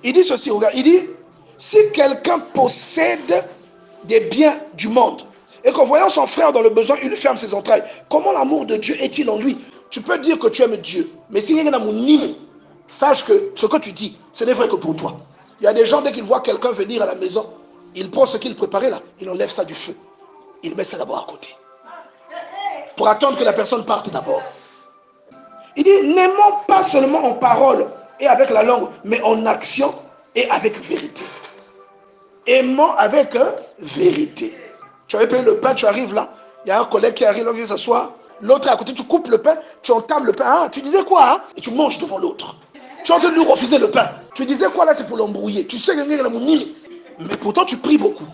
Il dit ceci, regarde, il dit, si quelqu'un possède des biens du monde, et qu'en voyant son frère dans le besoin, il lui ferme ses entrailles, comment l'amour de Dieu est-il en lui? Tu peux dire que tu aimes Dieu, mais s'il y a un amour nul, sache que ce que tu dis, ce n'est vrai que pour toi. Il y a des gens, dès qu'ils voient quelqu'un venir à la maison, ils prennent ce qu'il préparait là, il enlève ça du feu. Il met ça d'abord à côté. Pour attendre que la personne parte d'abord. Il dit, n'aimons pas seulement en parole et avec la langue, mais en action et avec vérité. Aimons avec vérité. Tu avais payé le pain, tu arrives là. Il y a un collègue qui arrive, là, il s'assoit. L'autre est à côté, tu coupes le pain, tu entames le pain. Ah, tu disais quoi hein? Et tu manges devant l'autre. Tu es en train de lui refuser le pain. Tu disais quoi là, c'est pour l'embrouiller. Tu sais qu'il y a mon nid. Mais pourtant, tu pries beaucoup.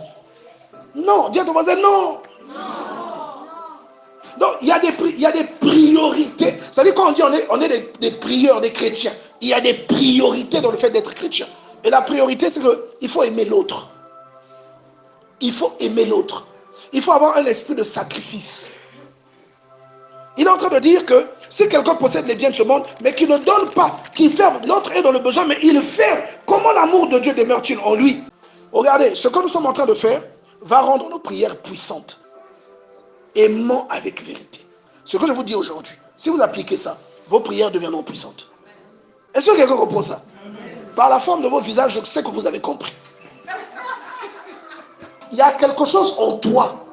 Non, dis à ton voisin, non. Donc, il y a des priorités. C'est-à-dire, quand on dit on est des prieurs, des chrétiens, il y a des priorités dans le fait d'être chrétien. Et la priorité, c'est qu'il faut aimer l'autre. Il faut aimer l'autre. Il faut avoir un esprit de sacrifice. Il est en train de dire que si quelqu'un possède les biens de ce monde, mais qu'il ne donne pas, qu'il ferme, l'autre est dans le besoin, mais il ferme. Comment l'amour de Dieu demeure-t-il en lui? Regardez, ce que nous sommes en train de faire va rendre nos prières puissantes. Aimons avec vérité. Ce que je vous dis aujourd'hui, si vous appliquez ça, vos prières deviendront puissantes. Est-ce que quelqu'un comprend ça? Par la forme de vos visages, je sais que vous avez compris. Il y a quelque chose en toi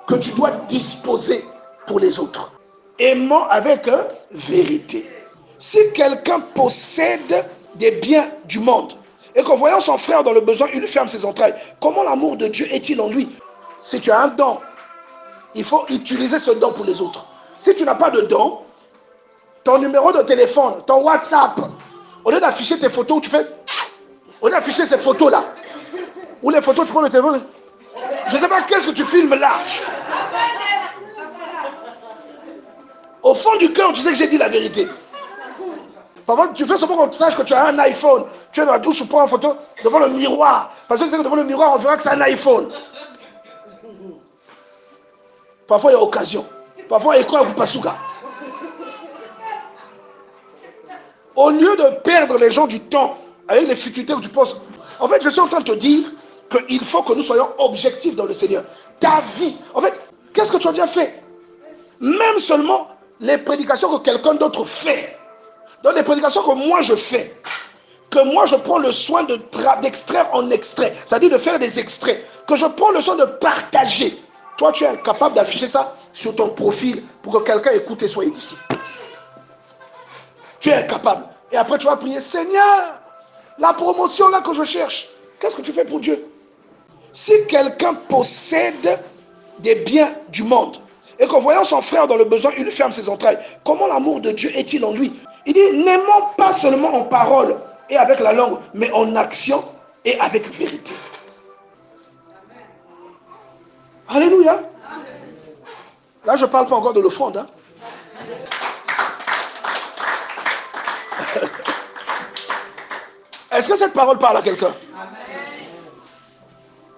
que tu dois disposer pour les autres. Aimons avec vérité. Si quelqu'un possède des biens du monde et qu'en voyant son frère dans le besoin, il lui ferme ses entrailles, comment l'amour de Dieu est-il en lui? Si tu as un don, il faut utiliser ce don pour les autres. Si tu n'as pas de don, ton numéro de téléphone, ton WhatsApp, au lieu d'afficher tes photos, tu fais... Au lieu d'afficher ces photos-là, ou les photos, tu prends le téléphone. Je ne sais pas qu'est-ce que tu filmes là. Au fond du cœur, tu sais que j'ai dit la vérité. Parfois, tu fais seulement qu'on sache que tu as un iPhone. Tu es dans la douche, tu prends une photo devant le miroir. Parce que tu sais que devant le miroir, on verra que c'est un iPhone. Parfois, il y a occasion. Parfois, il y a quoi à vous pasouga. Au lieu de perdre les gens du temps avec les futilités que tu penses. En fait, je suis en train de te dire qu'il faut que nous soyons objectifs dans le Seigneur. Ta vie. En fait, qu'est-ce que tu as déjà fait? Même seulement les prédications que quelqu'un d'autre fait. Dans les prédications que moi je fais. Que moi je prends le soin d'extraire en extrait. C'est-à-dire de faire des extraits. Que je prends le soin de partager. Toi, tu es incapable d'afficher ça sur ton profil pour que quelqu'un écoute et soit édifié. Tu es incapable. Et après, tu vas prier, Seigneur, la promotion là que je cherche, qu'est-ce que tu fais pour Dieu? Si quelqu'un possède des biens du monde et qu'en voyant son frère dans le besoin, il lui ferme ses entrailles, comment l'amour de Dieu est-il en lui? Il dit, n'aimons pas seulement en parole et avec la langue, mais en action et avec vérité. Alléluia. Là, je ne parle pas encore de l'offrande. Hein. Est-ce que cette parole parle à quelqu'un?